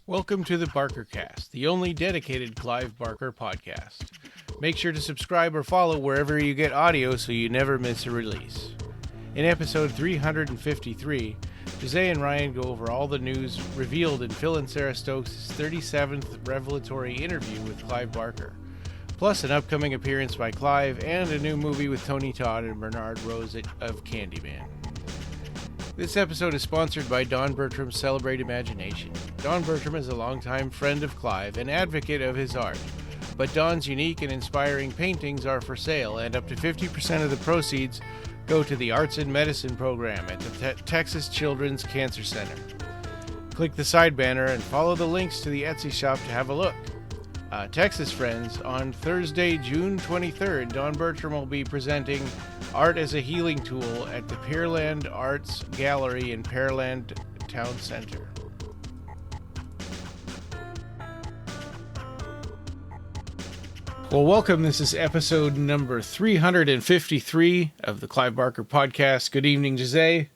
Welcome to the BarkerCast, the only dedicated Clive Barker podcast. Make sure to subscribe or follow wherever you get audio so you never miss a release. In episode 353, Jose and Ryan go over all the news revealed in Phil and Sarah Stokes' 37th Revelatory interview with Clive Barker, plus an upcoming appearance by Clive and a new movie with Tony Todd and Bernard Rose of Candyman. This episode is sponsored by Don Bertram's Celebrate Imagination. Don Bertram is a longtime friend of Clive and advocate of his art, but Don's unique and inspiring paintings are for sale, and up to 50% of the proceeds go to the Arts and Medicine program at the Texas Children's Cancer Center. Click the side banner and follow the links to the Etsy shop to have a look. Texas friends, on Thursday, June 23rd, Don Bertram will be presenting Art as a Healing Tool at the Pearland Arts Gallery in Pearland Town Center. Well, welcome. This is episode number 353 of the Clive Barker podcast. Good evening, Jose.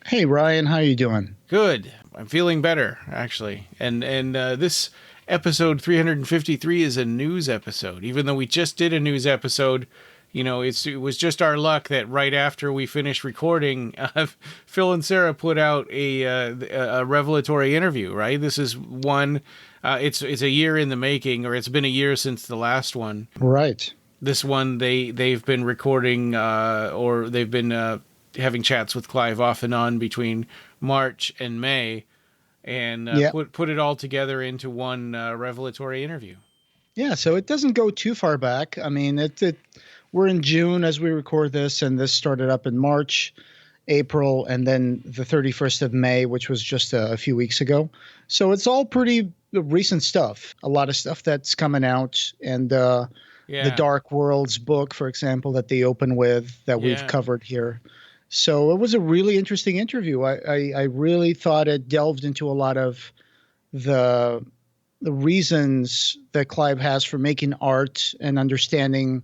Hey, Ryan. How you doing? Good. I'm feeling better, actually. And this episode 353 is a news episode. Even though we just did a news episode, you know, it was just our luck that right after we finished recording, Phil and Sarah put out a revelatory interview, right? This is one, it's a year in the making, or it's been a year since the last one. Right. This one, they've been recording, or they've been having chats with Clive off and on between March and May, and put it all together into one revelatory interview. Yeah, so it doesn't go too far back. I mean, we're in June as we record this, and this started up in March, April, and then the 31st of May, which was just a few weeks ago. So it's all pretty recent stuff. A lot of stuff that's coming out, and the Dark Worlds book, for example, that they open with that we've covered here. So it was a really interesting interview. I really thought it delved into a lot of the reasons that Clive has for making art and understanding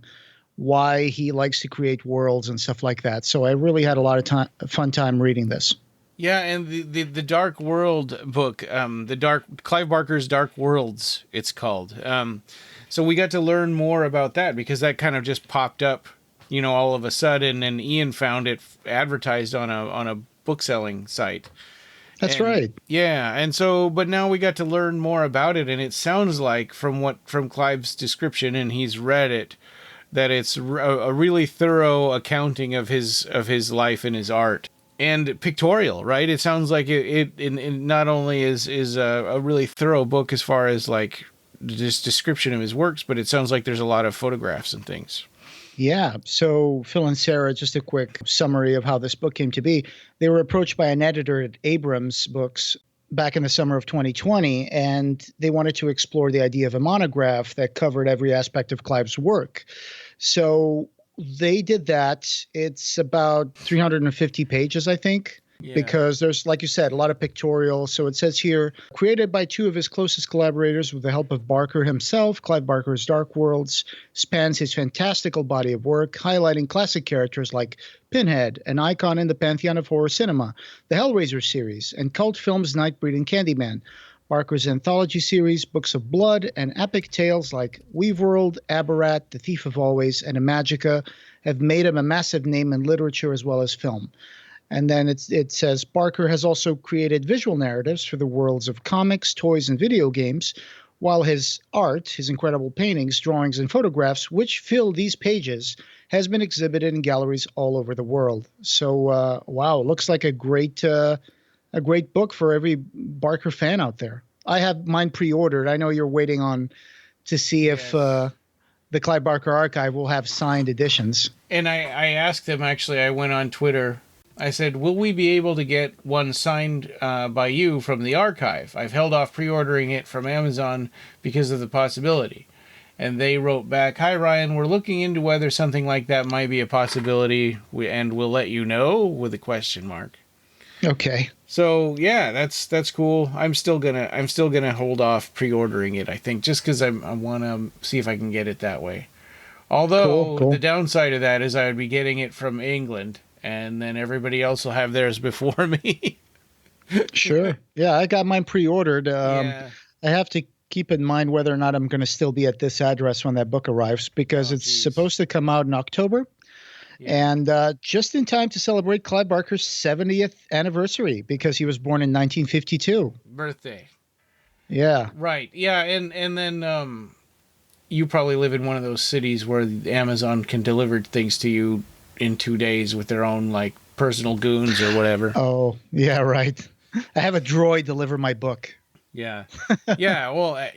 why he likes to create worlds and stuff like that. So I really had a lot of fun time reading this. Yeah, and the Dark World book, Clive Barker's Dark Worlds, it's called. So we got to learn more about that because that kind of just popped up, you know, all of a sudden, and Ian found it advertised on a book-selling site. That's right. Yeah, and so, but now we got to learn more about it, and it sounds like from Clive's description, and he's read it, that it's a really thorough accounting of his life and his art, and pictorial, right? It sounds like it not only is a really thorough book as far as like this description of his works, but it sounds like there's a lot of photographs and things. Yeah. So Phil and Sarah, just a quick summary of how this book came to be. They were approached by an editor at Abrams Books back in the summer of 2020, and they wanted to explore the idea of a monograph that covered every aspect of Clive's work. So they did that. It's about 350 pages, I think. Because there's, like you said, a lot of pictorial. So it says here, created by two of his closest collaborators with the help of Barker himself, Clive Barker's Dark Worlds spans his fantastical body of work, highlighting classic characters like Pinhead, an icon in the pantheon of horror cinema, the Hellraiser series, and cult films Nightbreed and Candyman. Barker's anthology series, Books of Blood, and epic tales like Weaveworld, Aberrat, The Thief of Always, and Imagica have made him a massive name in literature as well as film. And then it says Barker has also created visual narratives for the worlds of comics, toys, and video games, while his art, his incredible paintings, drawings, and photographs, which fill these pages, has been exhibited in galleries all over the world. So, wow, looks like a great book for every Barker fan out there. I have mine pre-ordered. I know you're waiting on to see if the Clive Barker Archive will have signed editions. And I asked them, actually, I went on Twitter. I said, will we be able to get one signed by you from the archive? I've held off pre-ordering it from Amazon because of the possibility. And they wrote back, hi, Ryan, we're looking into whether something like that might be a possibility, and we'll let you know, with a question mark. Okay. So, yeah, that's cool. I'm still gonna hold off pre-ordering it, I think, just because I want to see if I can get it that way. Although, cool. The downside of that is I would be getting it from England, and then everybody else will have theirs before me. Sure. Yeah, I got mine pre-ordered. Yeah. I have to keep in mind whether or not I'm going to still be at this address when that book arrives because Oh, it's geez. supposed to come out in October. Yeah. And just in time to celebrate Clive Barker's 70th anniversary because he was born in 1952. Birthday. Yeah. Right. Yeah. And then you probably live in one of those cities where Amazon can deliver things to you in 2 days with their own like personal goons or whatever. Oh, yeah, right. I have a droid deliver my book. Yeah. Yeah. Well, I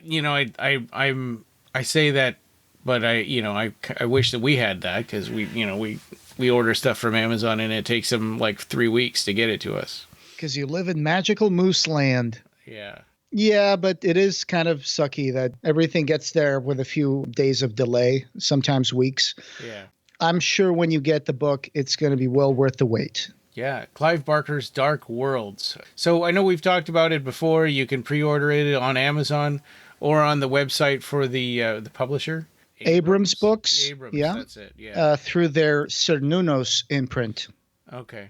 say that, but I wish that we had that because we order stuff from Amazon and it takes them like 3 weeks to get it to us. Because you live in magical Moose Land. Yeah. Yeah, but it is kind of sucky that everything gets there with a few days of delay, sometimes weeks. Yeah. I'm sure when you get the book, it's going to be well worth the wait. Yeah, Clive Barker's Dark Worlds. So I know we've talked about it before. You can pre-order it on Amazon or on the website for the publisher. Abrams Books. Abrams, Yeah. that's it. Yeah. Through their Cernunnos imprint. Okay.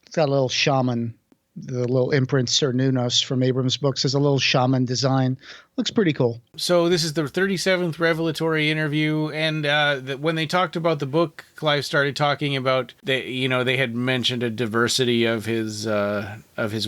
It's got a little shaman. The little imprint Cernunnos from Abrams Books is a little shaman design. Looks pretty cool. So this is the 37th Revelatory interview, and when they talked about the book, Clive started talking about they had mentioned a diversity of his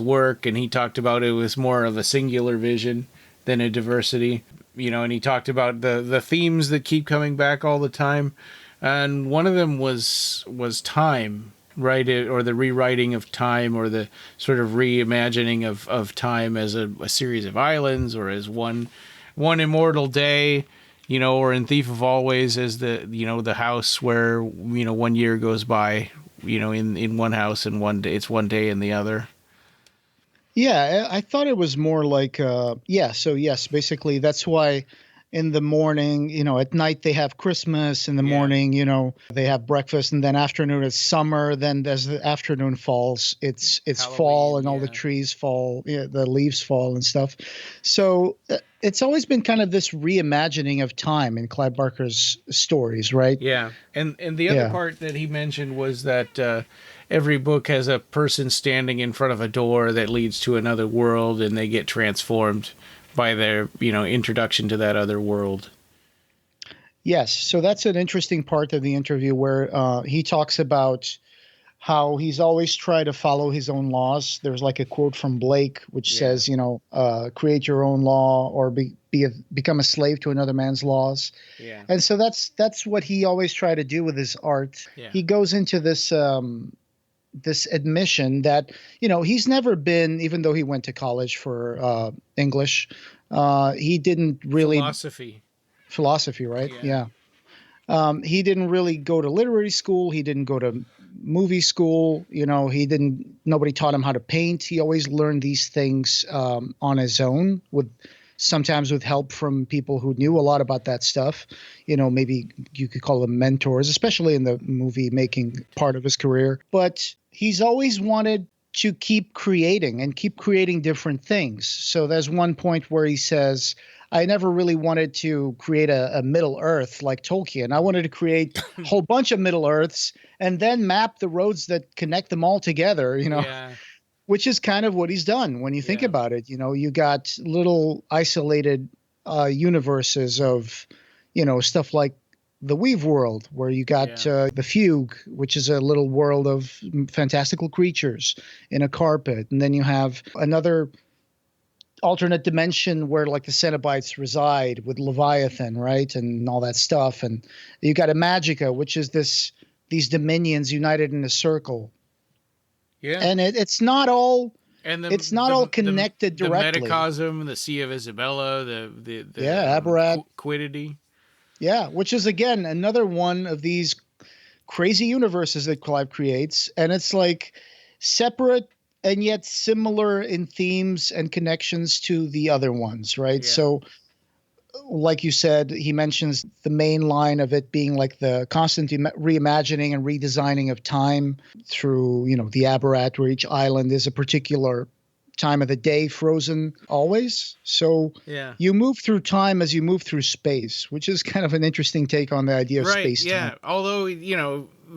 work, and he talked about it was more of a singular vision than a diversity. And he talked about the themes that keep coming back all the time, and one of them was time. Right, or the rewriting of time, or the sort of reimagining of time as a series of islands, or as one immortal day, or in Thief of Always as the house where 1 year goes by, in one house and one day it's one day in the other. Yeah, I thought it was more like so yes, basically that's why in the morning, at night they have Christmas, in the morning, they have breakfast, and then afternoon it's summer, then as the afternoon falls, it's Halloween, fall, and all the trees fall, the leaves fall and stuff. So it's always been kind of this reimagining of time in Clive Barker's stories, right? Yeah. And the other part that he mentioned was that every book has a person standing in front of a door that leads to another world, and they get transformed by their, introduction to that other world. Yes. So that's an interesting part of the interview where he talks about how he's always tried to follow his own laws. There's like a quote from Blake, which says, create your own law or become a slave to another man's laws. Yeah. And so that's what he always tried to do with his art. Yeah. He goes into this admission that, he's never been, even though he went to college for English, he didn't really philosophy, right? Yeah. He didn't really go to literary school. He didn't go to movie school. Nobody taught him how to paint. He always learned these things on his own, sometimes with help from people who knew a lot about that stuff. Maybe you could call them mentors, especially in the movie making part of his career. But he's always wanted to keep creating different things. So there's one point where he says, I never really wanted to create a Middle Earth like Tolkien. I wanted to create a whole bunch of Middle Earths and then map the roads that connect them all together, which is kind of what he's done when you think about it. You got little isolated universes of, stuff like the Weave world, where you got the Fugue, which is a little world of fantastical creatures in a carpet. And then you have another alternate dimension where like the Cenobites reside with Leviathan, right? And all that stuff. And you got a Magica, which is these dominions united in a circle. Yeah. And it's not all all connected directly. The Metacosm, the Sea of Isabella, the Aberrat. Quiddity. Yeah, which is, again, another one of these crazy universes that Clive creates. And it's like separate and yet similar in themes and connections to the other ones, right? Yeah. So, like you said, he mentions the main line of it being like the constant reimagining and redesigning of time through, the Aberrat, where each island is a particular time of the day, frozen always. So you move through time as you move through space, which is kind of an interesting take on the idea of space time. Yeah, although,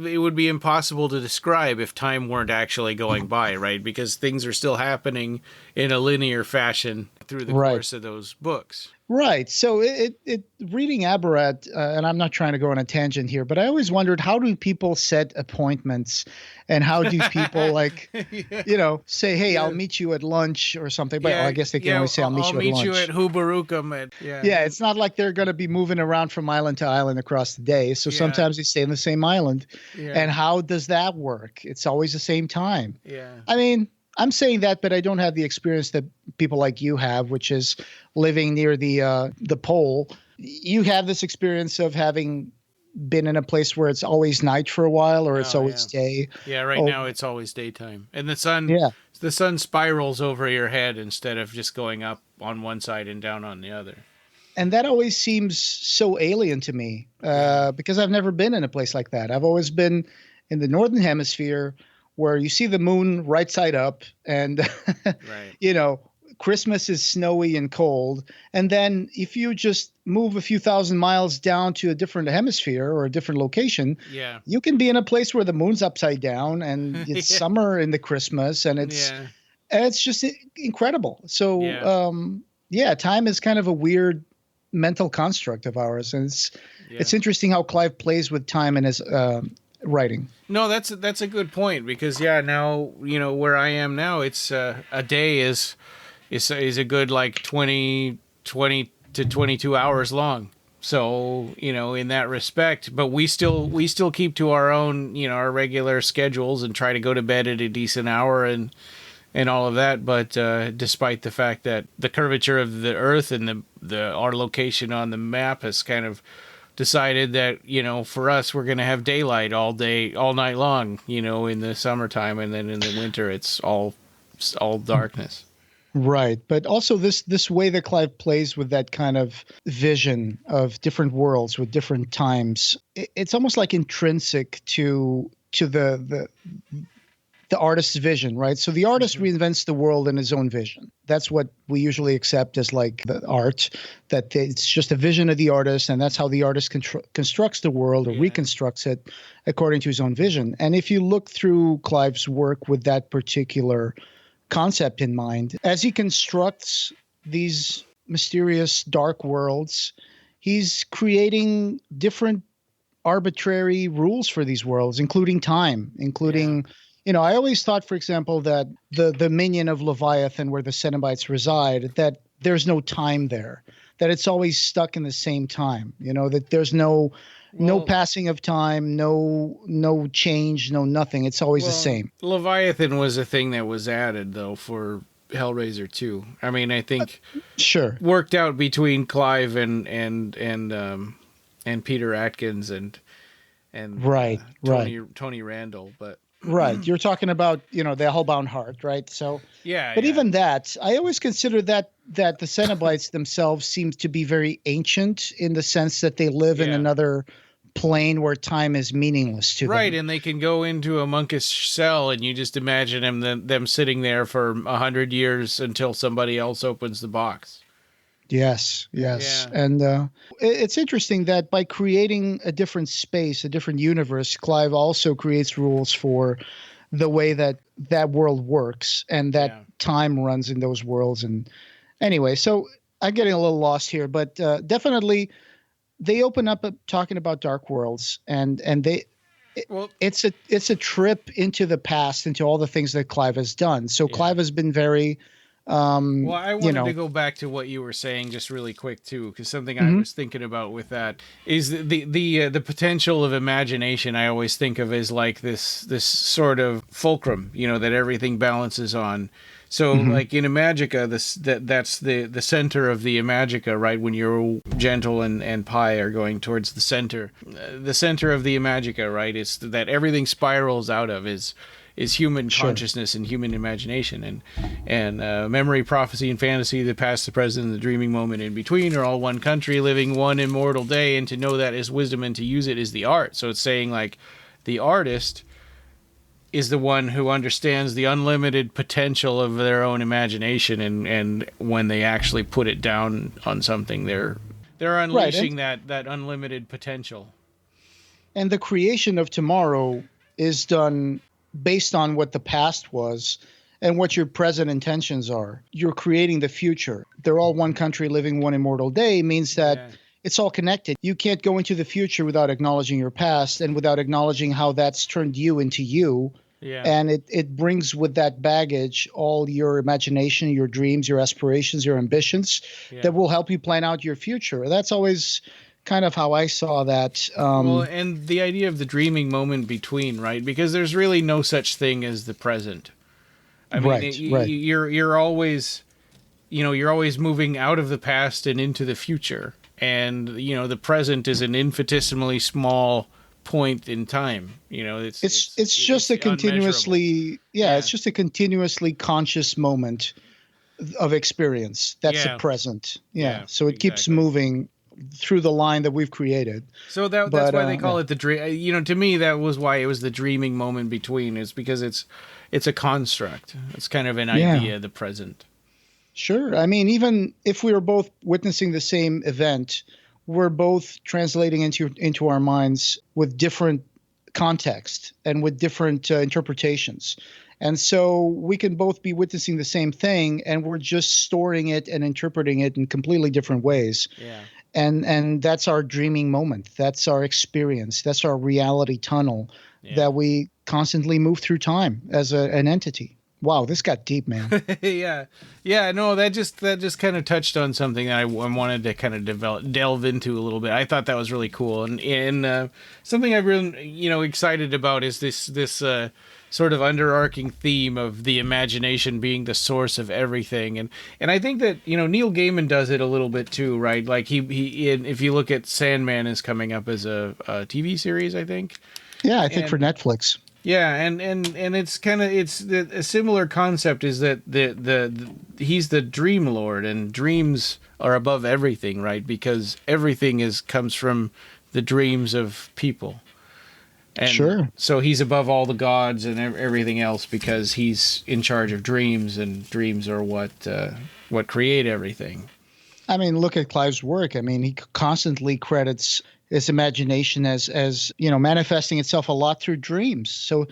it would be impossible to describe if time weren't actually going by, right? Because things are still happening in a linear fashion through the course of those books. Right. So reading Abarat, and I'm not trying to go on a tangent here, but I always wondered, how do people set appointments, and how do people say, hey, I'll meet you at lunch or something. But I guess they can always say, I'll meet you at lunch. I'll meet you at Hubarukum. Yeah, it's not like they're going to be moving around from island to island across the day. So sometimes they stay in the same island. Yeah. And how does that work? It's always the same time. Yeah. I mean, I'm saying that, but I don't have the experience that people like you have, which is living near the pole. You have this experience of having been in a place where it's always night for a while, or it's always day. Yeah, right now it's always daytime, and the sun spirals over your head instead of just going up on one side and down on the other. And that always seems so alien to me because I've never been in a place like that. I've always been in the Northern Hemisphere, where you see the moon right side up, and Christmas is snowy and cold. And then if you just move a few thousand miles down to a different hemisphere or a different location, you can be in a place where the moon's upside down and it's summer in the Christmas, and it's just incredible. So time is kind of a weird mental construct of ours, and it's interesting how Clive plays with time in his writing. No, that's a good point, because now where I am now, it's a day is a good like 20 to 22 hours long. So in that respect, but we still keep to our own our regular schedules and try to go to bed at a decent hour and all of that. But despite the fact that the curvature of the Earth and our location on the map has kind of decided that for us, we're going to have daylight all night long in the summertime, and then in the winter it's all darkness. Right. But also this way that Clive plays with that kind of vision of different worlds with different times, it's almost like intrinsic to the artist's vision, right? So the artist reinvents the world in his own vision. That's what we usually accept as like the art, that it's just a vision of the artist, and that's how the artist constructs the world or reconstructs it according to his own vision. And if you look through Clive's work with that particular concept in mind, as he constructs these mysterious dark worlds, he's creating different arbitrary rules for these worlds, including time, I always thought, for example, that the minion of Leviathan, where the Cenobites reside, that there's no time there, that it's always stuck in the same time, that there's no passing of time, no change, no nothing. It's always the same. Leviathan was a thing that was added, though, for Hellraiser 2. I mean, I think worked out between Clive and Peter Atkins and Tony Randall, but. Right. You're talking about, the Hellbound Heart, right? So, even that, I always consider that the Cenobites themselves seem to be very ancient in the sense that they live in another plane where time is meaningless to them. Right. And they can go into a monkish cell, and you just imagine them sitting there for 100 years until somebody else opens the box. Yes. Yeah. And it's interesting that by creating a different space, a different universe, Clive also creates rules for the way that world works and that time runs in those worlds. And anyway, so I'm getting a little lost here, but definitely they open up talking about dark worlds, and it's a trip into the past, into all the things that Clive has done. So Clive has been very I wanted to go back to what you were saying just really quick too, because something I was thinking about with that is the potential of imagination. I always think of as like this sort of fulcrum, that everything balances on. So like in Imagica, that's the center of the Imagica, right? When you're Gentle and Pi are going towards the center of the Imagica, right? It's that everything spirals out of is human consciousness and human imagination, and memory, prophecy, and fantasy, the past, the present, and the dreaming moment in between are all one country, living one immortal day, and to know that is wisdom, and to use it is the art. So it's saying like the artist is the one who understands the unlimited potential of their own imagination, and when they actually put it down on something, they're unleashing that unlimited potential. And the creation of tomorrow is done based on what the past was and what your present intentions are. You're creating the future. They're all one country living one immortal day means that it's all connected. You can't go into the future without acknowledging your past and without acknowledging how that's turned you into you. Yeah. And it brings with that baggage all your imagination, your dreams, your aspirations, your ambitions that will help you plan out your future. That's always kind of how I saw that. Well, and the idea of the dreaming moment between, right? Because there's really no such thing as the present. I mean, you're always, you're always moving out of the past and into the future. And, the present is an infinitesimally small point in time. It's just a continuously, it's just a continuously conscious moment of experience. That's the present. Yeah. So it keeps moving through the line that we've created. So that's why they call it the dream. To me, that was why it was the dreaming moment between, is because it's a construct. It's kind of an idea, the present. Sure. I mean, even if we were both witnessing the same event, we're both translating into our minds with different context and with different interpretations. And so we can both be witnessing the same thing, and we're just storing it and interpreting it in completely different ways. Yeah. And that's our dreaming moment. That's our experience. That's our reality tunnel that we constantly move through time as an entity. Wow, this got deep, man. Yeah. No, that just kind of touched on something that I wanted to kind of delve into a little bit. I thought that was really cool, and something I'm really excited about is this sort of underarching theme of the imagination being the source of everything, and I think that Neil Gaiman does it a little bit too, right? Like he if you look at Sandman is coming up as a TV series, I think. Yeah, I think for Netflix. Yeah, and it's kind of a similar concept is that he's the dream lord, and dreams are above everything, right? Because everything comes from the dreams of people. And sure. So he's above all the gods and everything else because he's in charge of dreams, and dreams are what create everything. I mean, look at Clive's work. I mean, he constantly credits his imagination as manifesting itself a lot through dreams. So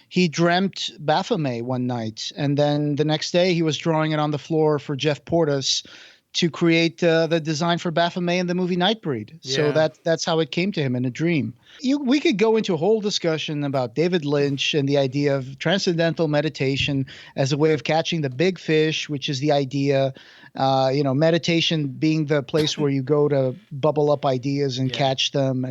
he dreamt Baphomet one night, and then the next day he was drawing it on the floor for Jeff Portas to create the design for Baphomet in the movie Nightbreed. Yeah. So that's how it came to him in a dream. We could go into a whole discussion about David Lynch and the idea of transcendental meditation as a way of catching the big fish, which is the idea, meditation being the place where you go to bubble up ideas and catch them.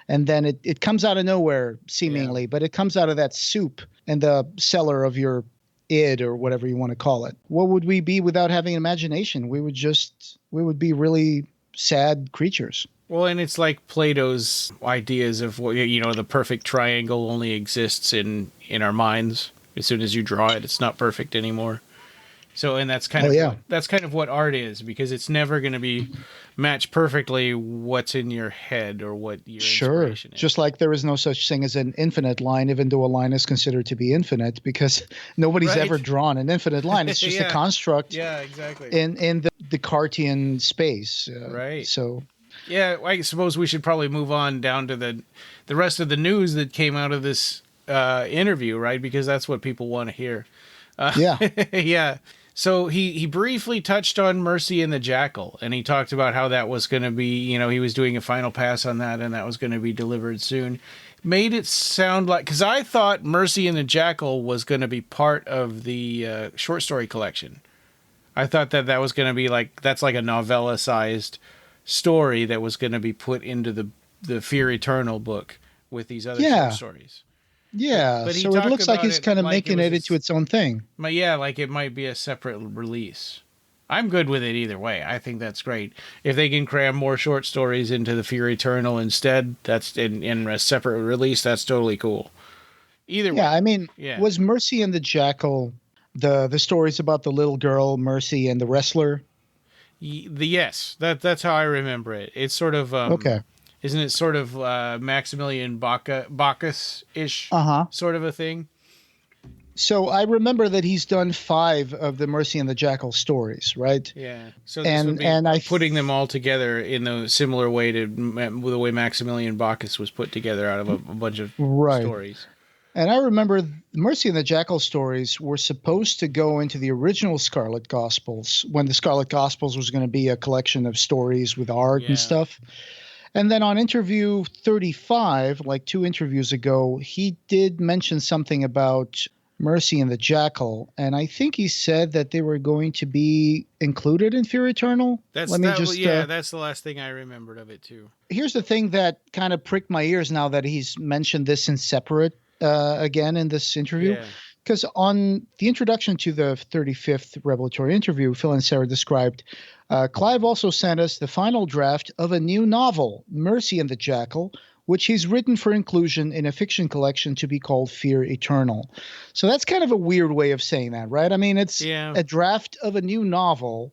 And then it comes out of nowhere seemingly, but it comes out of that soup in the cellar of your id or whatever you want to call it. What would we be without having imagination? We would be really sad creatures. Well, and it's like Plato's ideas of the perfect triangle only exists in our minds. As soon as you draw it, it's not perfect anymore. So, and that's kind of what art is, because it's never going to be match perfectly what's in your head or what your inspiration is. Just like there is no such thing as an infinite line, even though a line is considered to be infinite, because nobody's ever drawn an infinite line. It's just a construct. Yeah, exactly. In the Descartesian space. Right. So. Yeah, I suppose we should probably move on down to the rest of the news that came out of this interview, right? Because that's what people want to hear. Yeah. So he briefly touched on Mercy and the Jackal, and he talked about how that was going to be, he was doing a final pass on that, and that was going to be delivered soon. Made it sound like, because I thought Mercy and the Jackal was going to be part of the short story collection. I thought that was going to be that's like a novella-sized story that was going to be put into the Fear Eternal book with these other short stories. Yeah, but so it looks like he's kind of making it into its own thing. But yeah, like it might be a separate release. I'm good with it either way. I think that's great. If they can cram more short stories into the Fear Eternal instead, that's in a separate release, that's totally cool. Either way. Yeah, I mean, was Mercy and the Jackal the stories about the little girl, Mercy, and the wrestler? Yes, that's how I remember it. It's sort of... okay. Isn't it sort of Maximilian Bacchus-ish sort of a thing? So I remember that he's done 5 of the Mercy and the Jackal stories, right? Yeah. So this would be putting them all together in the similar way to the way Maximilian Bacchus was put together out of a bunch of stories. And I remember Mercy and the Jackal stories were supposed to go into the original Scarlet Gospels, when the Scarlet Gospels was going to be a collection of stories with art and stuff. And then on interview 35, like 2 interviews ago, he did mention something about Mercy and the Jackal, and I think he said that they were going to be included in Fear Eternal. That's the last thing I remembered of it too. Here's the thing that kind of pricked my ears now that he's mentioned this in separate again in this interview. Because on the introduction to the 35th Revelatory interview, Phil and Sarah described, Clive also sent us the final draft of a new novel, Mercy and the Jackal, which he's written for inclusion in a fiction collection to be called Fear Eternal. So that's kind of a weird way of saying that, right? I mean, it's a draft of a new novel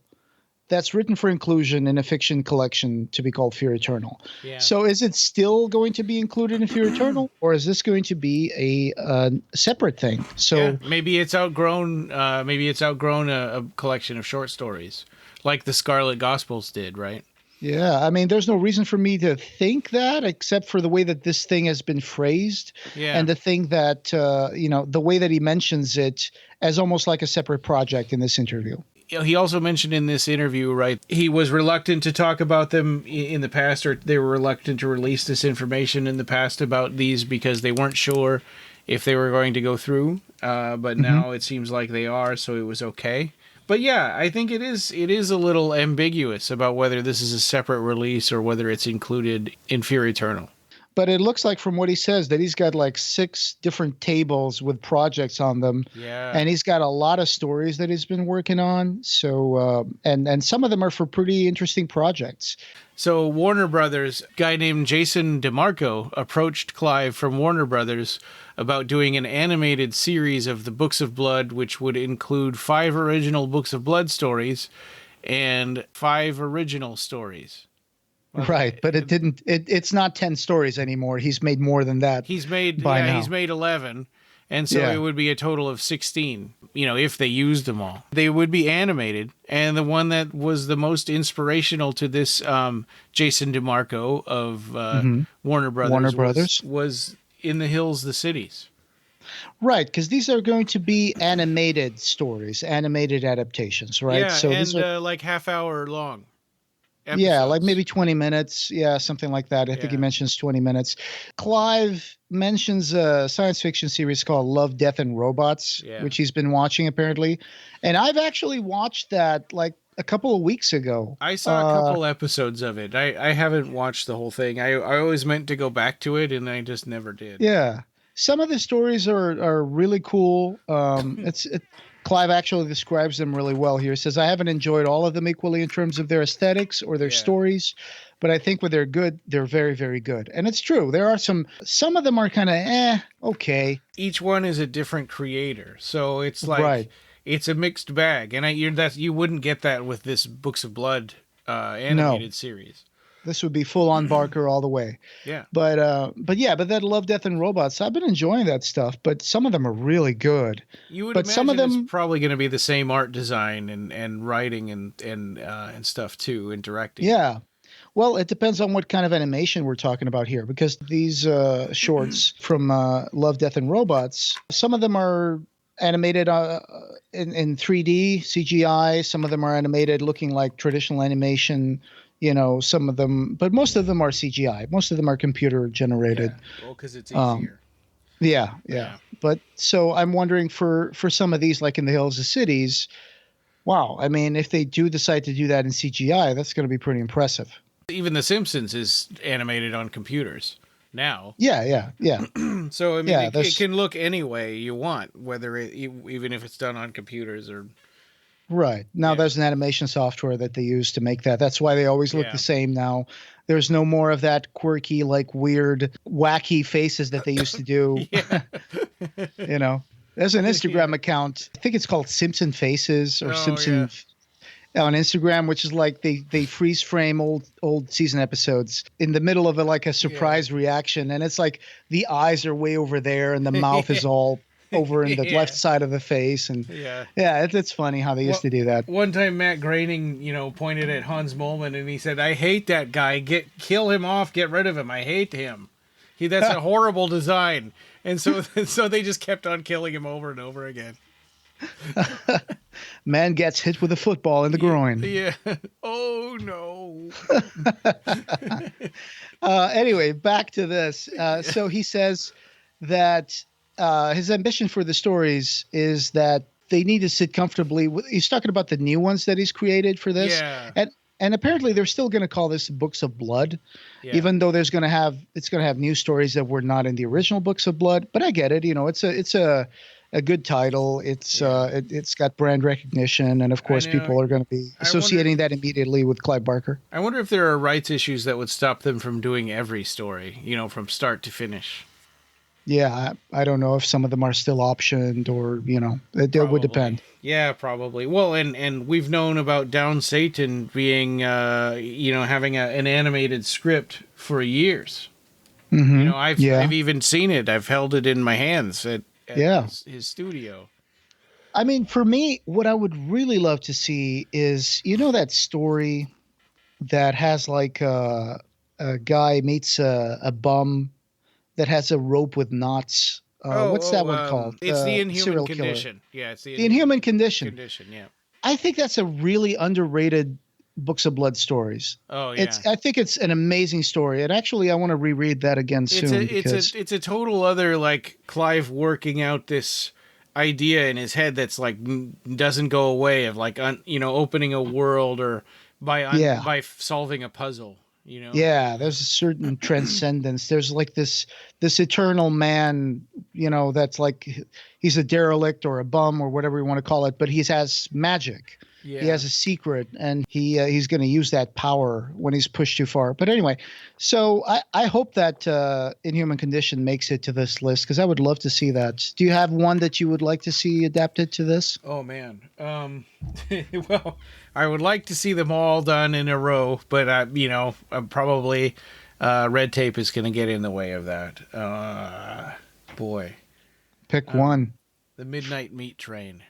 that's written for inclusion in a fiction collection to be called Fear Eternal. Yeah. So is it still going to be included in Fear Eternal, or is this going to be a separate thing? So maybe it's outgrown. A collection of short stories, like the Scarlet Gospels did, right? Yeah, I mean, there's no reason for me to think that, except for the way that this thing has been phrased, and the thing that the way that he mentions it as almost like a separate project in this interview. He also mentioned in this interview, right, he was reluctant to talk about them in the past, or they were reluctant to release this information in the past about these because they weren't sure if they were going to go through. But now it seems like they are, so it was okay. But yeah, I think it is a little ambiguous about whether this is a separate release or whether it's included in Fear Eternal. But it looks like from what he says that he's got like 6 different tables with projects on them. Yeah. And he's got a lot of stories that he's been working on. So and some of them are for pretty interesting projects. So Warner Brothers, a guy named Jason DeMarco, approached Clive from Warner Brothers about doing an animated series of the Books of Blood, which would include 5 original Books of Blood stories and 5 original stories. Right, but it didn't. It's not 10 stories anymore. He's made more than that. He's made 11, and so it would be a total of 16. If they used them all, they would be animated. And the one that was the most inspirational to this Jason DeMarco of Warner Brothers was In the Hills, the Cities. Right, because these are going to be animated stories, animated adaptations, right? Yeah, so and like half-hour long. Episodes. Yeah, like maybe 20 minutes. Yeah, something like that. I think he mentions 20 minutes. Clive mentions a science fiction series called Love, Death, and Robots, which he's been watching apparently. And I've actually watched that like a couple of weeks ago. I saw a couple episodes of it. I haven't watched the whole thing. I always meant to go back to it, and I just never did. Yeah. Some of the stories are really cool. Clive actually describes them really well here. He says, I haven't enjoyed all of them equally in terms of their aesthetics or their stories, but I think when they're good, they're very, very good. And it's true. There are some of them are kind of, okay. Each one is a different creator. So it's like, it's a mixed bag. And you wouldn't get that with this Books of Blood animated series. This would be full on Barker all the way. Yeah. But that Love, Death, and Robots, I've been enjoying that stuff, but some of them are really good. You would imagine some of them it's probably going to be the same art design and writing and stuff too, and directing. Yeah. Well, it depends on what kind of animation we're talking about here, because these shorts from Love, Death, and Robots, some of them are animated in 3D, CGI. Some of them are animated looking like traditional animation. Some of them, but most of them are CGI. Most of them are computer generated. Yeah. Well, because it's easier. Yeah. But so I'm wondering for some of these, like In the Hills of Cities, wow. I mean, if they do decide to do that in CGI, that's going to be pretty impressive. Even The Simpsons is animated on computers now. Yeah. So, I mean, it can look any way you want, even if it's done on computers or... Right. Now there's an animation software that they use to make that. That's why they always look the same now. There's no more of that quirky, like weird, wacky faces that they used to do. There's an Instagram account. I think it's called Simpson Faces or Simpson on Instagram, which is like they freeze frame old season episodes in the middle of a surprise reaction. And it's like the eyes are way over there and the mouth is all over in the Yeah. left side of the face. And Yeah. it's funny how they used to do that. One time Matt Groening, pointed at Hans Moleman and he said, "I hate that guy. Kill him off. Get rid of him. I hate him. That's a horrible design." And so they just kept on killing him over and over again. Man gets hit with a football in the groin. Yeah. Oh no. Anyway, back to this. So he says that his ambition for the stories is that they need to sit comfortably. He's talking about the new ones that he's created for this. Yeah. And apparently they're still going to call this Books of Blood, Yeah. even though it's going to have new stories that were not in the original Books of Blood. But I get it. It's a good title. It's got brand recognition, and of course people are going to be associating that immediately with Clive Barker. I wonder if there are rights issues that would stop them from doing every story, from start to finish. Yeah, I don't know if some of them are still optioned or, it would depend. Yeah, probably. Well, and we've known about Down Satan being, having an animated script for years. Mm-hmm. I've even seen it. I've held it in my hands at his studio. I mean, for me, what I would really love to see is, that story that has like a guy meets a bum that has a rope with knots. What's that one called? It's the Inhuman Killer. Condition. Yeah, it's the Inhuman Condition. Yeah. I think that's a really underrated Books of Blood stories. Oh yeah. I think it's an amazing story, and actually, I want to reread that again soon. It's a total other like Clive working out this idea in his head that's like doesn't go away of like opening a world or by solving a puzzle. Yeah, there's a certain transcendence. There's like this eternal man, that's like he's a derelict or a bum or whatever you want to call it, but he has magic. Yeah. He has a secret, and he's going to use that power when he's pushed too far. But anyway, so I hope that Inhuman Condition makes it to this list because I would love to see that. Do you have one that you would like to see adapted to this? Oh man, well, I would like to see them all done in a row, but probably red tape is going to get in the way of that. Boy, pick one. The Midnight Meat Train.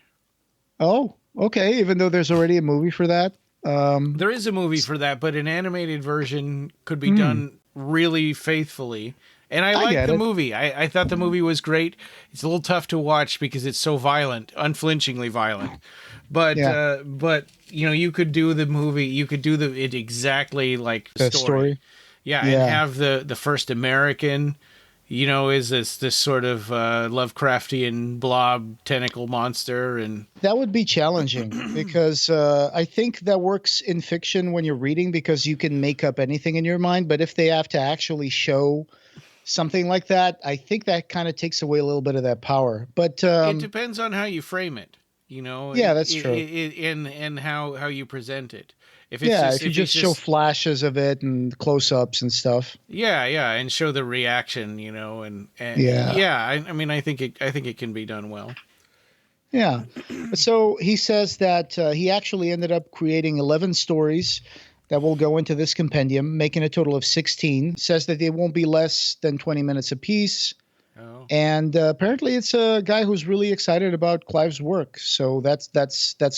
Oh. Okay, even though there's already a movie for that. There is a movie for that, but an animated version could be done really faithfully. And I like the movie. I thought the movie was great. It's a little tough to watch because it's so violent, unflinchingly violent. But you could do the movie. You could do it exactly like the story. Yeah, and have the first American. Is this sort of Lovecraftian blob tentacle monster, and that would be challenging because I think that works in fiction when you're reading because you can make up anything in your mind. But if they have to actually show something like that, I think that kind of takes away a little bit of that power. But it depends on how you frame it. Yeah, that's true. And how you present it. If you just show flashes of it and close-ups and stuff. Yeah, and show the reaction, and I think it can be done well. Yeah. So he says that he actually ended up creating 11 stories that will go into this compendium, making a total of 16. Says that they won't be less than 20 minutes apiece. Oh. And apparently it's a guy who's really excited about Clive's work. So that's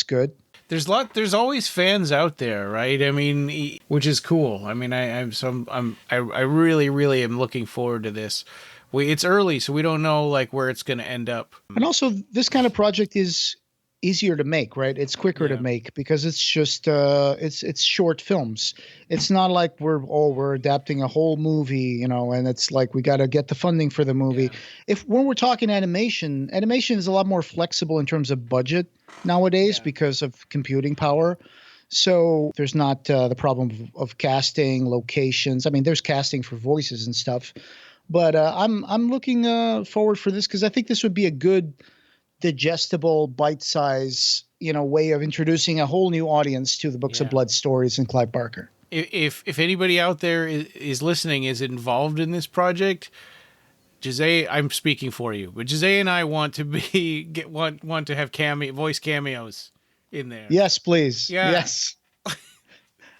good. There's always fans out there, right? I mean, which is cool. I mean, I really, really am looking forward to this. It's early, so we don't know like where it's going to end up. And also, this kind of project is easier to make, right? It's quicker to make because it's just it's short films. It's not like we're adapting a whole movie, and it's like we got to get the funding for the movie. Yeah. When we're talking animation is a lot more flexible in terms of budget nowadays because of computing power. So there's not the problem of casting, locations. I mean, there's casting for voices and stuff, but I'm looking forward for this because I think this would be a good digestible, bite-size, way of introducing a whole new audience to the Books of Blood stories and Clive Barker. If anybody out there is listening, is involved in this project, Jose, I'm speaking for you, but Jose and I want to want to have voice cameos in there. Yes, please. Yeah. Yes.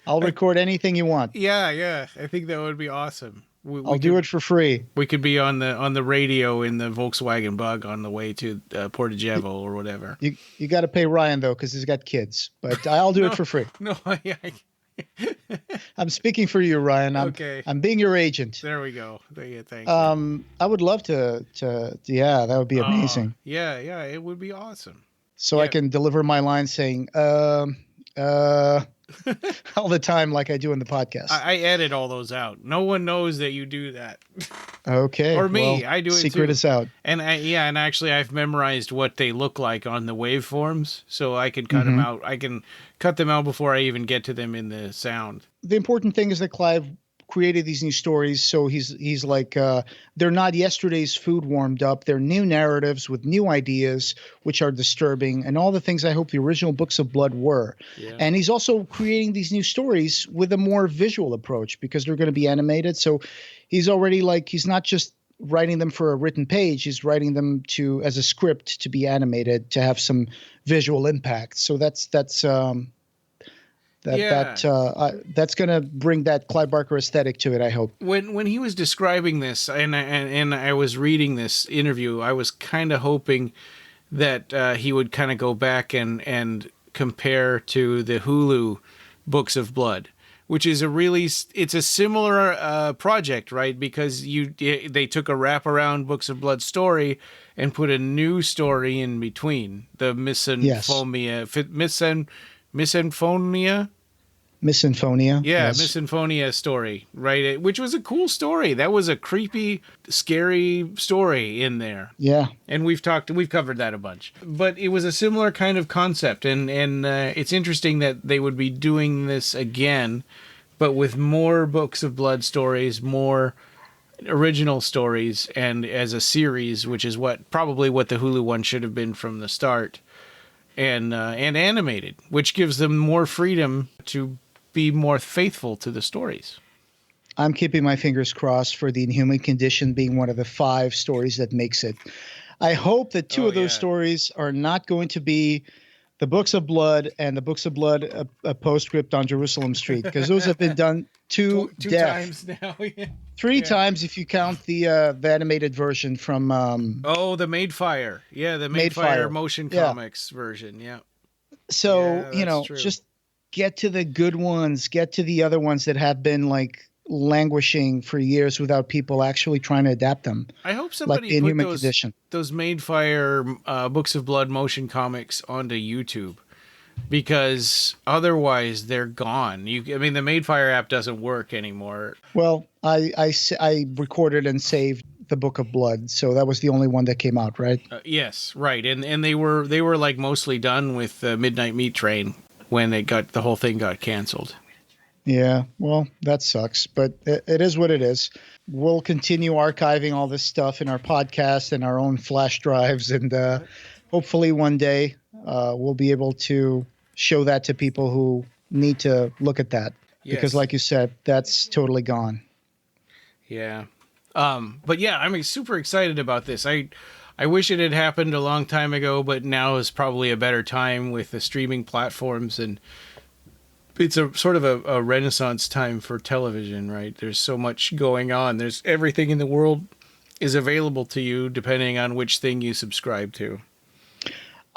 I'll record anything you want. Yeah. I think that would be awesome. I'll do it for free. We could be on the radio in the Volkswagen Bug on the way to Portagevo or whatever. You got to pay Ryan though, because he's got kids. But I'll do it for free. No, I'm speaking for you, Ryan. Okay. I'm being your agent. There we go. Thank you. I would love to. Yeah, that would be amazing. Yeah, it would be awesome. So I can deliver my line saying, all the time like I do in the podcast. I edit all those out. No one knows that you do that. Okay. Or me. Well, I do it secret too. is out. And actually I've memorized what they look like on the waveforms, so I can cut them out. I can cut them out before I even get to them in the sound. The important thing is that Clive created these new stories, so he's like they're not yesterday's food warmed up. They're new narratives with new ideas, which are disturbing, and all the things I hope the original Books of Blood were. Yeah. And he's also creating these new stories with a more visual approach because they're going to be animated. So he's already he's not just writing them for a written page. He's writing them as a script to be animated to have some visual impact. So that's going to bring that Clive Barker aesthetic to it, I hope. When he was describing this, and I was reading this interview, I was kind of hoping that he would kind of go back and compare to the Hulu Books of Blood, which is it's a similar project, right? Because they took a wraparound Books of Blood story and put a new story in between, the Misinfonia. Yeah, yes. Misinfonia story, right? Which was a cool story. That was a creepy, scary story in there. Yeah. And we've covered that a bunch. But it was a similar kind of concept, and it's interesting that they would be doing this again, but with more Books of Blood stories, more original stories, and as a series, which is probably what the Hulu one should have been from the start, and animated, which gives them more freedom to be more faithful to the stories. I'm keeping my fingers crossed for the Inhuman Condition being one of the 5 stories that makes it. I hope that 2 of those stories are not going to be the Books of Blood and the Books of Blood, a postscript on Jerusalem Street, because those have been done two times now. Yeah. 3 times if you count the animated version from the Made Fire. Yeah, the Made Fire motion comics version. Yeah. So, just get to the good ones, get to the other ones that have been languishing for years without people actually trying to adapt them. I hope somebody put those Made Fire Books of Blood motion comics onto YouTube, because otherwise they're gone. The Made Fire app doesn't work anymore. Well, I recorded and saved the Book of Blood, so that was the only one that came out, right? Yes, right. And they were mostly done with Midnight Meat Train when the whole thing got canceled. Yeah, well, that sucks, but it is what it is. We'll continue archiving all this stuff in our podcast and our own flash drives, and hopefully one day we'll be able to show that to people who need to look at that. Yes. Because like you said, that's totally gone. Yeah. But yeah, I'm super excited about this. I wish it had happened a long time ago, but now is probably a better time with the streaming platforms, and it's a sort of a renaissance time for television, right? There's so much going on. There's everything in the world is available to you depending on which thing you subscribe to.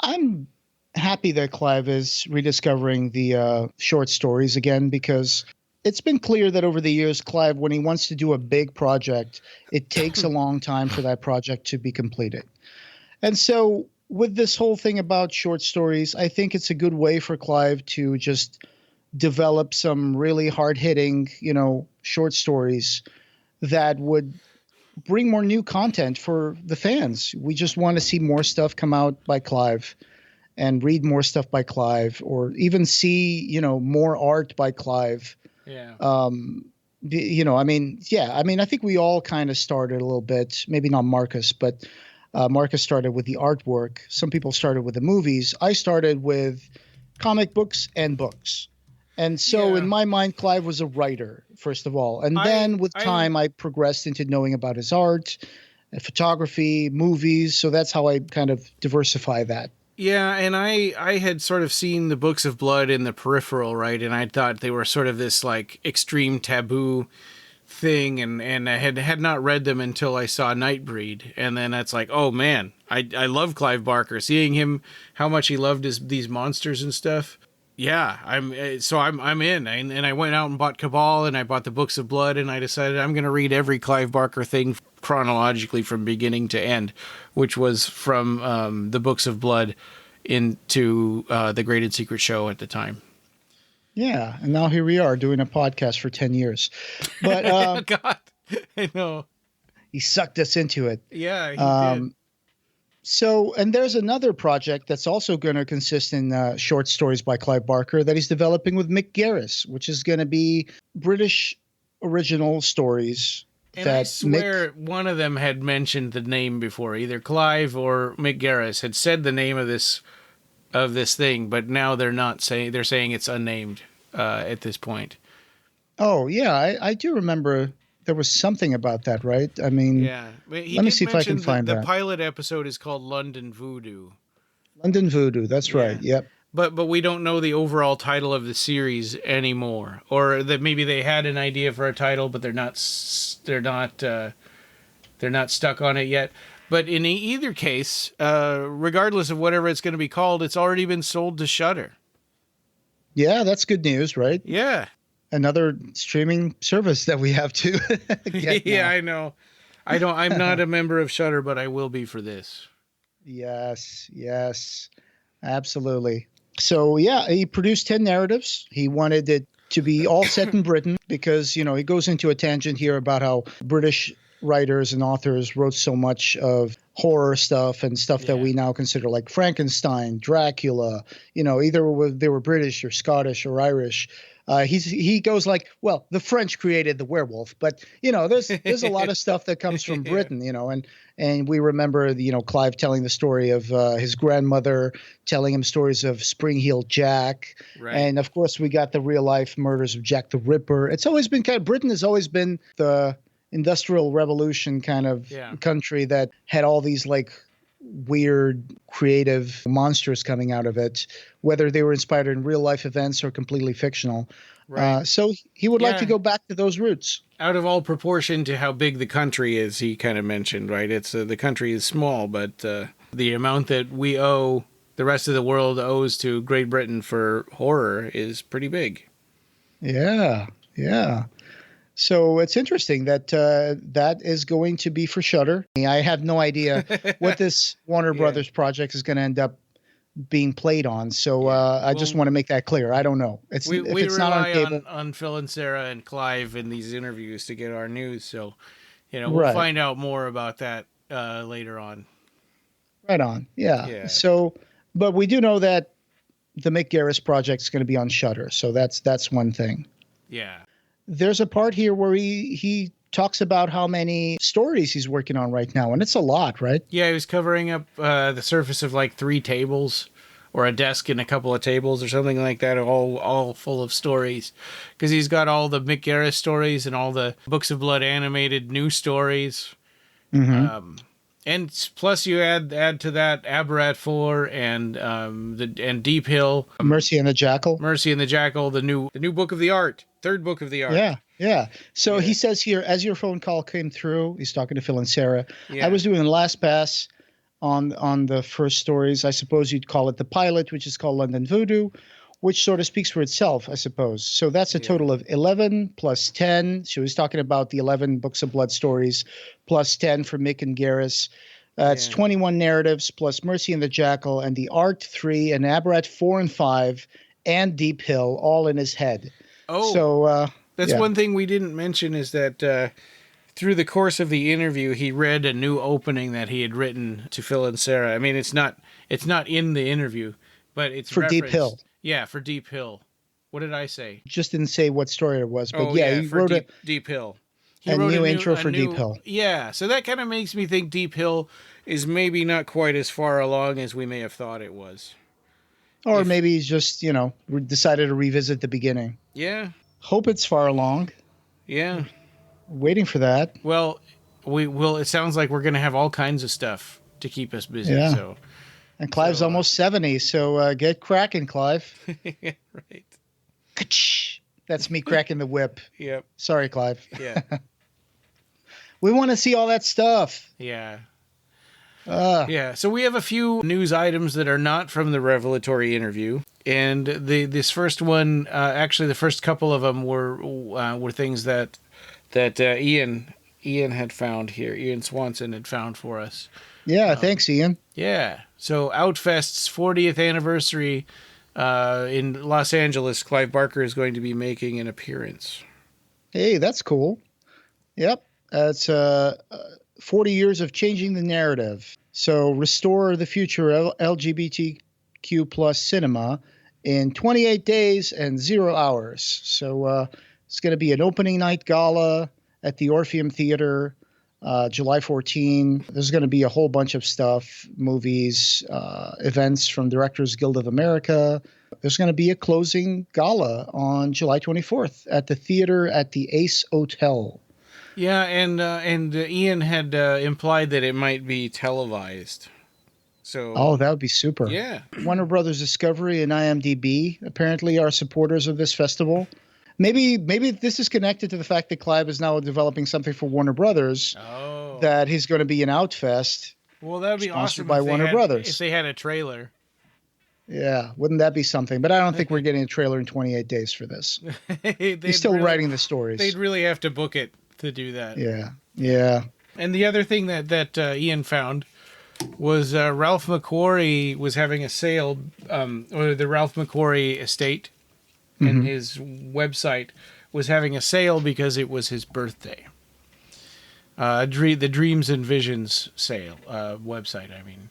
I'm happy that Clive is rediscovering the short stories again, because it's been clear that over the years, Clive, when he wants to do a big project, it takes a long time for that project to be completed. And so with this whole thing about short stories, I think it's a good way for Clive to just develop some really hard-hitting, short stories that would bring more new content for the fans. We just want to see more stuff come out by Clive and read more stuff by Clive, or even see, more art by Clive. Yeah. I think we all kind of started a little bit, maybe not Marcus, but Marcus started with the artwork. Some people started with the movies. I started with comic books and books. And so in my mind, Clive was a writer, first of all. And then with time, I progressed into knowing about his art, photography, movies. So that's how I kind of diversify that. Yeah, and I had sort of seen the Books of Blood in the peripheral, right? And I thought they were sort of this extreme taboo thing, and I had not read them until I saw Nightbreed, and then that's like, oh man, I love Clive Barker. Seeing him, how much he loved these monsters and stuff. Yeah, I'm in, and I went out and bought Cabal, and I bought the Books of Blood, and I decided I'm going to read every Clive Barker thing chronologically from beginning to end, which was from the Books of Blood into the Graded Secret Show at the time. Yeah, and now here we are doing a podcast for 10 years. But God, I know. He sucked us into it. Yeah, he did. So, and there's another project that's also going to consist in short stories by Clive Barker that he's developing with Mick Garris, which is going to be British original stories. And I swear one of them had mentioned the name before. Either Clive or Mick Garris had said the name of this thing, but now they're saying it's unnamed at this point. Oh, yeah, I do remember there was something about that, right? I mean, yeah. Let me see if I can find that. The pilot episode is called London Voodoo. London Voodoo, that's right. Yep. But we don't know the overall title of the series anymore, or that maybe they had an idea for a title, but they're not stuck on it yet. But in either case, regardless of whatever it's going to be called, it's already been sold to Shudder. Yeah, that's good news, right? Yeah. Another streaming service that we have to get yeah, now. I know. I'm not a member of Shudder, but I will be for this. Yes, absolutely. So yeah, he produced 10 narratives. He wanted it to be all set in Britain because, he goes into a tangent here about how British writers and authors wrote so much of horror stuff and stuff that we now consider like Frankenstein, Dracula, either they were British or Scottish or Irish. He goes like, well, the French created the werewolf, but there's a lot of stuff that comes from Britain, and we remember Clive telling the story of his grandmother telling him stories of Spring-Heeled Jack, right. And of course we got the real life murders of Jack the Ripper. It's always been Britain has always been the Industrial Revolution kind of country that had all these like weird creative monsters coming out of it, whether they were inspired in real life events or completely fictional. Right. So he would like to go back to those roots. Out of all proportion to how big the country is, he kind of mentioned, right? It's the country is small, but the amount that we owe, the rest of the world owes to Great Britain for horror is pretty big. Yeah. So it's interesting that that is going to be for Shudder. I have no idea what this Warner Brothers project is going to end up being played on. So I just want to make that clear. I don't know. We rely on Phil and Sarah and Clive in these interviews to get our news. So, we'll find out more about that later on. Right on. Yeah. So, but we do know that the Mick Garris project is going to be on Shudder. So that's one thing. Yeah. There's a part here where he talks about how many stories he's working on right now, and it's a lot, right? Yeah, he was covering up the surface of like 3 tables, or a desk and a couple of tables, or something like that, all full of stories, because he's got all the Mick Garris stories and all the Books of Blood animated new stories. Mm-hmm. And plus you add to that Aberrat 4 and Deep Hill, Mercy and the Jackal, the new book of the art. 3rd book of the art. Yeah. So he says here, as your phone call came through, he's talking to Phil and Sarah. I was doing the last pass on the first stories. I suppose you'd call it the pilot, which is called London Voodoo, which sort of speaks for itself, I suppose. So that's a total of 11 plus 10. So he's talking about the 11 Books of Blood stories plus 10 for Mick and Garris. It's 21 narratives plus Mercy and the Jackal and the Art 3 and Aberrat 4 and 5 and Deep Hill all in his head. Oh, so that's one thing we didn't mention is that through the course of the interview, he read a new opening that he had written to Phil and Sarah. I mean, it's not in the interview, but it's for Deep Hill. Yeah, for Deep Hill. What did I say? Just didn't say what story it was, but he wrote Deep Hill. He wrote a new intro for Deep Hill. Yeah, so that kind of makes me think Deep Hill is maybe not quite as far along as we may have thought it was. Or maybe he's just, decided to revisit the beginning. Yeah. Hope it's far along. Yeah. Waiting for that. Well, it sounds like we're going to have all kinds of stuff to keep us busy. Yeah. So. And Clive's almost 70, so get cracking, Clive. Right. Ka-ch. That's me cracking the whip. Yep. Sorry, Clive. Yeah. We want to see all that stuff. Yeah. Yeah. So we have a few news items that are not from the Revelatory interview. And this first one, actually the first couple of them were things that Ian had found here. Ian Swanson had found for us. Yeah, thanks, Ian. Yeah. So Outfest's 40th anniversary in Los Angeles, Clive Barker is going to be making an appearance. Hey, that's cool. Yep. It's 40 years of changing the narrative. So restore the future of LGBTQ plus cinema in 28 days and 0 hours. So it's going to be an opening night gala at the Orpheum Theater, July 14. There's going to be a whole bunch of stuff, movies, events from Directors Guild of America. There's going to be a closing gala on July 24th at the theater at the Ace Hotel. Yeah, and Ian had implied that it might be televised. So that would be super. Yeah. Warner Brothers Discovery and IMDb apparently are supporters of this festival. Maybe this is connected to the fact that Clive is now developing something for Warner Brothers. Oh. That he's going to be in Outfest. Well, that would be awesome by Warner Brothers. If they had a trailer. Yeah, wouldn't that be something? But I don't think we're getting a trailer in 28 days for this. He's still writing the stories. They'd really have to book it to do that. Yeah. And the other thing that Ian found was Ralph McQuarrie was having a sale, or the Ralph McQuarrie estate and his website was having a sale because it was his birthday. The Dreams and Visions sale website, I mean.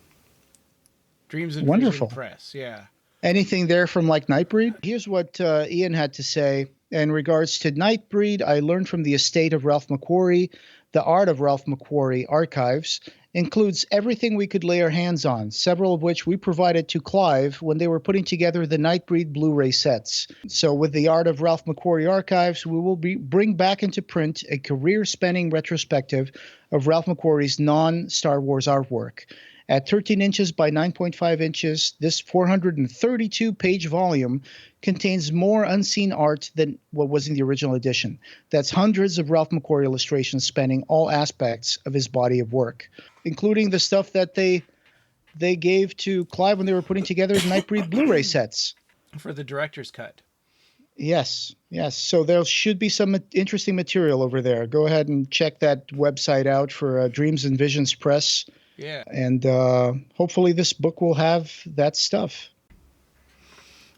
Dreams and Wonderful. Vision Press, yeah. Anything there from like Nightbreed? Here's what Ian had to say. In regards to Nightbreed, I learned from the estate of Ralph McQuarrie, the art of Ralph McQuarrie archives includes everything we could lay our hands on, several of which we provided to Clive when they were putting together the Nightbreed Blu-ray sets. So with the art of Ralph McQuarrie archives, we will bring back into print a career-spanning retrospective of Ralph McQuarrie's non-Star Wars artwork. At 13 inches by 9.5 inches, this 432-page volume contains more unseen art than what was in the original edition. That's hundreds of Ralph McQuarrie illustrations spanning all aspects of his body of work, including the stuff that they gave to Clive when they were putting together the Nightbreed Blu-ray sets. For the director's cut. Yes. So there should be some interesting material over there. Go ahead and check that website out for Dreams and Visions Press. Yeah. And hopefully this book will have that stuff.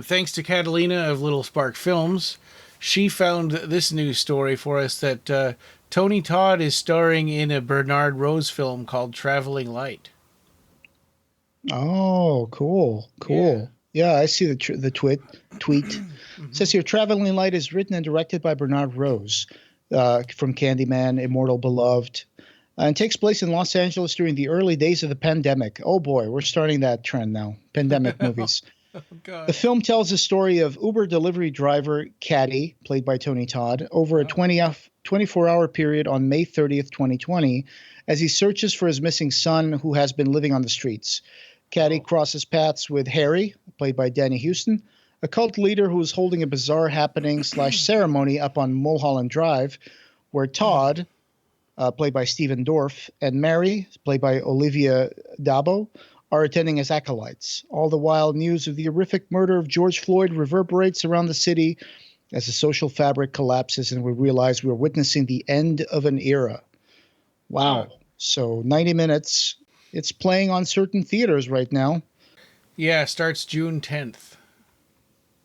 Thanks to Catalina of Little Spark Films, she found this news story for us that Tony Todd is starring in a Bernard Rose film called Traveling Light. Oh, cool. Yeah, I see the tweet. It says here, Traveling Light is written and directed by Bernard Rose from Candyman, Immortal Beloved, and takes place in Los Angeles during the early days of the pandemic. Oh boy, we're starting that trend now. Pandemic movies. Oh, God. The film tells the story of Uber delivery driver Caddy, played by Tony Todd, over a 24-hour period on May 30th, 2020, as he searches for his missing son who has been living on the streets. Caddy crosses paths with Harry, played by Danny Houston, a cult leader who is holding a bizarre happening/ceremony up on Mulholland Drive, where Todd, played by Stephen Dorff, and Mary, played by Olivia Dabo, are attending as acolytes. All the while, news of the horrific murder of George Floyd reverberates around the city as the social fabric collapses and we realize we're witnessing the end of an era. Wow. So 90 minutes. It's playing on certain theaters right now. Yeah, starts June 10th.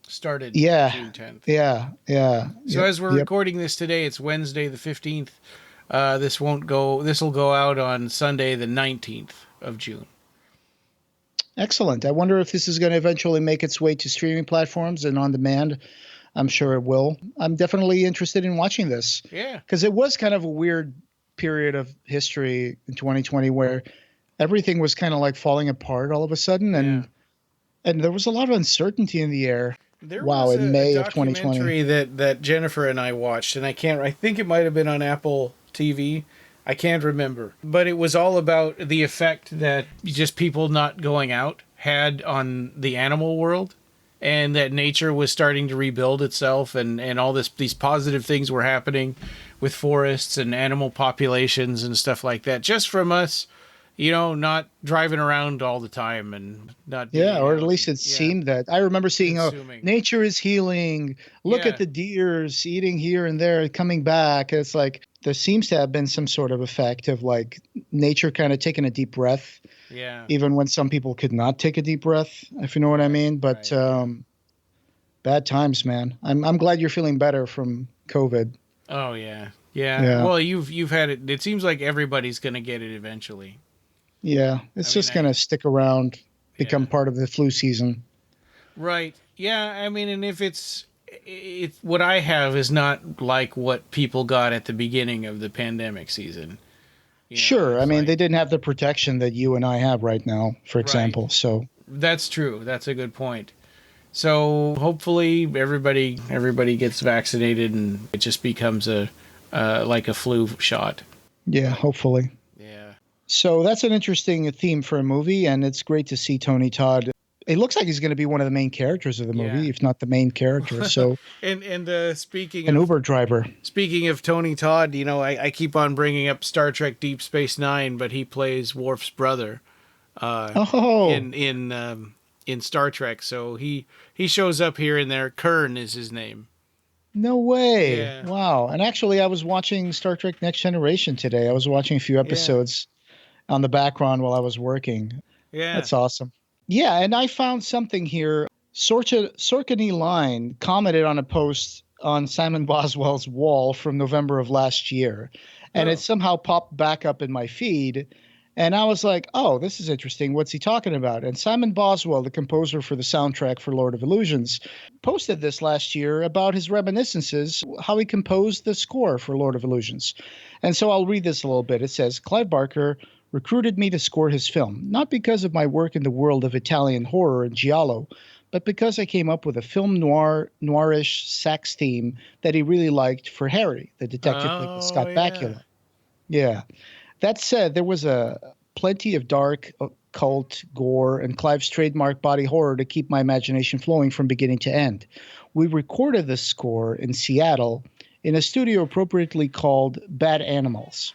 June 10th. Yeah. So as we're recording this today, it's Wednesday the 15th. This will go out on Sunday the 19th of June. Excellent. I wonder if this is going to eventually make its way to streaming platforms and on demand. I'm sure it will. I'm definitely interested in watching this. Yeah. Because it was kind of a weird period of history in 2020 where everything was kind of like falling apart all of a sudden. And there was a lot of uncertainty in the air. In May of 2020. Documentary that Jennifer and I watched, and I think it might have been on Apple TV. I can't remember. But it was all about the effect that just people not going out had on the animal world. and that nature was starting to rebuild itself, and all these positive things were happening with forests and animal populations and stuff like that, just from us, not driving around all the time and not being Yeah, or at out least and, it seemed that. I remember seeing, consuming. nature is healing. Look Yeah. at the deers eating here and there, coming back. It's like there seems to have been some sort of effect of like nature kind of taking a deep breath, Yeah. even when some people could not take a deep breath, if you know what I mean. But bad times, man. I'm glad you're feeling better from COVID. Oh yeah. Yeah. Yeah. Well, you've had it. It seems like everybody's going to get it eventually. Yeah, it's just going to stick around, become part of the flu season. Right. Yeah, I mean, and if it's what I have is not like what people got at the beginning of the pandemic season. Sure. I mean, they didn't have the protection that you and I have right now, for example. So that's true. That's a good point. So hopefully everybody gets vaccinated and it just becomes like a flu shot. Yeah, hopefully. Yeah. So that's an interesting theme for a movie, and it's great to see Tony Todd. It looks like he's going to be one of the main characters of the movie, if not the main character. So, and speaking an of Uber driver. Speaking of Tony Todd, I keep on bringing up Star Trek Deep Space Nine, but he plays Worf's brother. In Star Trek, so he shows up here and there. Kern is his name. No way! Yeah. Wow. And actually, I was watching Star Trek Next Generation today. I was watching a few episodes on the background while I was working. Yeah. That's awesome. Yeah, and I found something here. Sorkany Line commented on a post on Simon Boswell's wall from November of last year, and it somehow popped back up in my feed. And I was like, oh, this is interesting. What's he talking about? And Simon Boswell, the composer for the soundtrack for Lord of Illusions, posted this last year about his reminiscences, how he composed the score for Lord of Illusions. And so I'll read this a little bit. It says, Clive Barker recruited me to score his film, not because of my work in the world of Italian horror and giallo, but because I came up with a film noirish sax theme that he really liked for Harry, the detective played by Scott Bakula. Yeah. That said, there was plenty of dark, occult, gore, and Clive's trademark body horror to keep my imagination flowing from beginning to end. We recorded this score in Seattle in a studio appropriately called Bad Animals,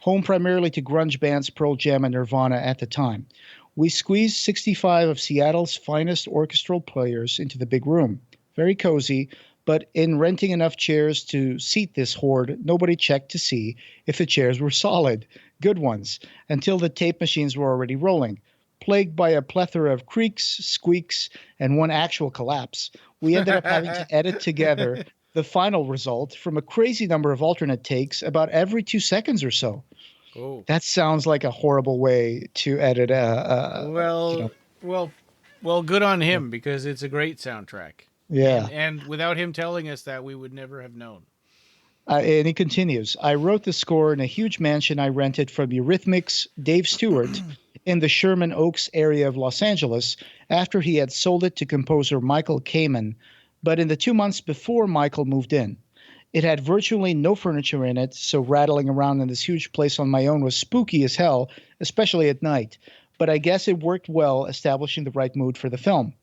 home primarily to grunge bands Pearl Jam and Nirvana at the time. We squeezed 65 of Seattle's finest orchestral players into the big room. Very cozy, but in renting enough chairs to seat this horde, nobody checked to see if the chairs were solid, good ones, until the tape machines were already rolling. Plagued by a plethora of creaks, squeaks, and one actual collapse, we ended up having to edit together the final result from a crazy number of alternate takes about every 2 seconds or so. Oh. That sounds like a horrible way to edit Well, good on him, because it's a great soundtrack. Yeah. And without him telling us that, we would never have known. And he continues, I wrote the score in a huge mansion I rented from Eurythmics' Dave Stewart in the Sherman Oaks area of Los Angeles after he had sold it to composer Michael Kamen, but in the 2 months before Michael moved in. It had virtually no furniture in it, so rattling around in this huge place on my own was spooky as hell, especially at night. But I guess it worked well, establishing the right mood for the film.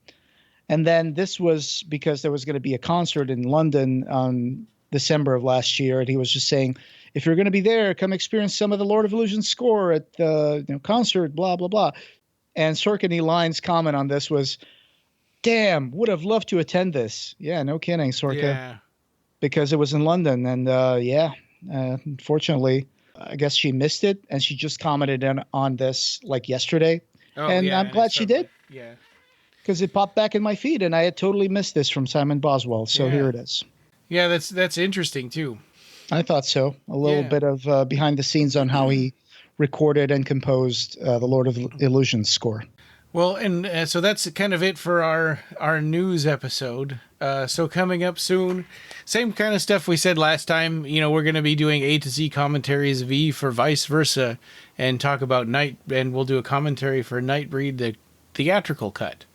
And then this was because there was going to be a concert in London on December of last year, and he was just saying, if you're going to be there, come experience some of the Lord of Illusions score at the concert, blah, blah, blah. And Sorkany Line's comment on this was, damn, would have loved to attend this. Yeah, no kidding, Sorka. Yeah. Because it was in London, and unfortunately, I guess she missed it, and she just commented on this like yesterday. I'm glad she did. Yeah. Because it popped back in my feed, and I had totally missed this from Simon Boswell. So here it is. Yeah, that's interesting too. I thought so. A little bit of behind the scenes on how he recorded and composed the Lord of Illusions score. Well, and so that's kind of it for our news episode. So coming up soon, same kind of stuff we said last time. We're going to be doing A to Z commentaries, V for vice versa, and talk about and we'll do a commentary for Nightbreed, the theatrical cut.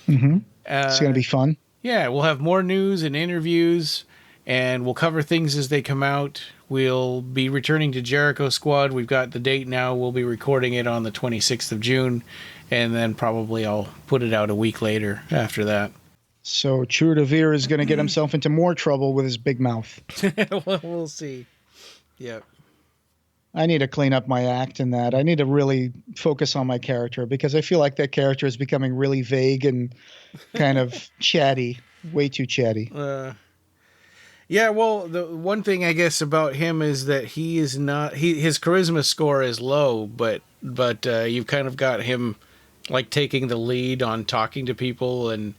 Mm-hmm. It's going to be fun. Yeah, we'll have more news and interviews, and we'll cover things as they come out. We'll be returning to Jericho Squad. We've got the date now. We'll be recording it on the 26th of June, and then probably I'll put it out a week later after that. So True de Vere is going to get himself into more trouble with his big mouth. We'll see. Yep. I need to clean up my act in that. I need to really focus on my character because I feel like that character is becoming really vague and kind of chatty, way too chatty. Yeah, well, the one thing I guess about him is that he is not. His charisma score is low, but you've kind of got him like taking the lead on talking to people and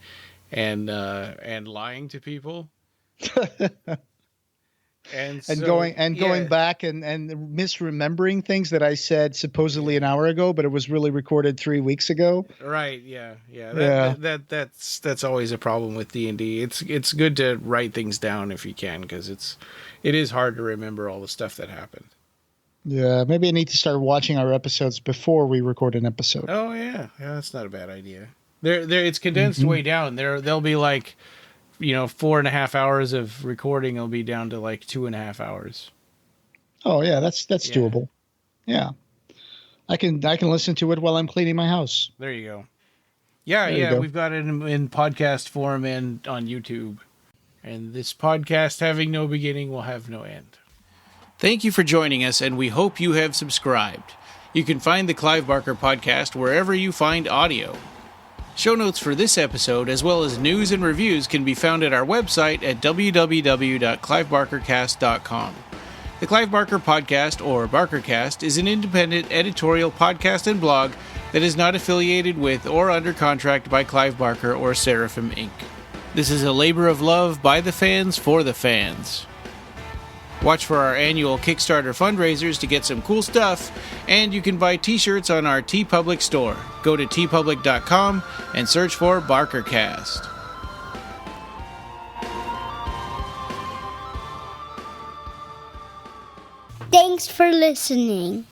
lying to people. And going back and misremembering things that I said supposedly an hour ago, but it was really recorded 3 weeks ago. Right. Yeah. That's always a problem with D&D. It's good to write things down if you can, because it is hard to remember all the stuff that happened. Yeah. Maybe I need to start watching our episodes before we record an episode. Oh yeah. That's not a bad idea. It's condensed way down. They'll be like, 4.5 hours of recording will be down to like 2.5 hours. Oh yeah, that's doable. Yeah, I can listen to it while I'm cleaning my house. There you go. Yeah, we've got it in podcast form and on YouTube. And this podcast, having no beginning, will have no end. Thank you for joining us, and we hope you have subscribed. You can find the Clive Barker podcast wherever you find audio. Show notes for this episode, as well as news and reviews, can be found at our website at www.clivebarkercast.com. The Clive Barker Podcast, or BarkerCast, is an independent editorial podcast and blog that is not affiliated with or under contract by Clive Barker or Seraphim Inc. This is a labor of love by the fans for the fans. Watch for our annual Kickstarter fundraisers to get some cool stuff, and you can buy t-shirts on our TeePublic store. Go to teepublic.com and search for BarkerCast. Thanks for listening.